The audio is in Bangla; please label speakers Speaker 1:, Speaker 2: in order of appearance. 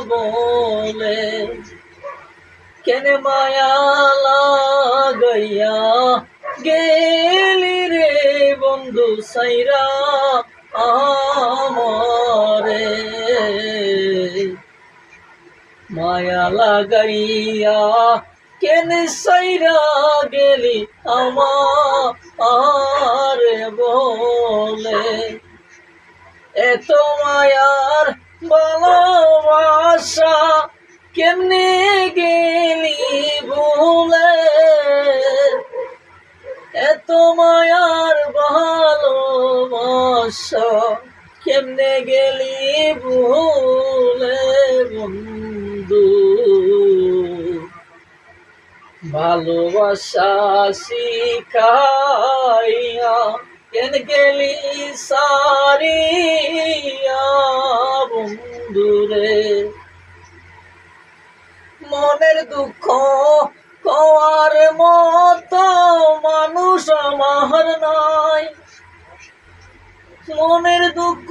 Speaker 1: বলে কেন মায়া লাগাইয়া গেলি রে বন্ধু সাইরা আমারে মায়া লাগাইয়া কেন সাইরা গেলি আমারে বলে এত মায়ার ভালোবাসা কেমনে গেলি ভুলে এত মায়ার ভালোবাসা কেমনে গেলি ভুলে বন্ধু ভালোবাসা শিখাইয়া কেন গেলি সারিয়া বন্ধুরে মনের দুঃখ কওয়ার মতো মানুষ আমার নাই মনের দুঃখ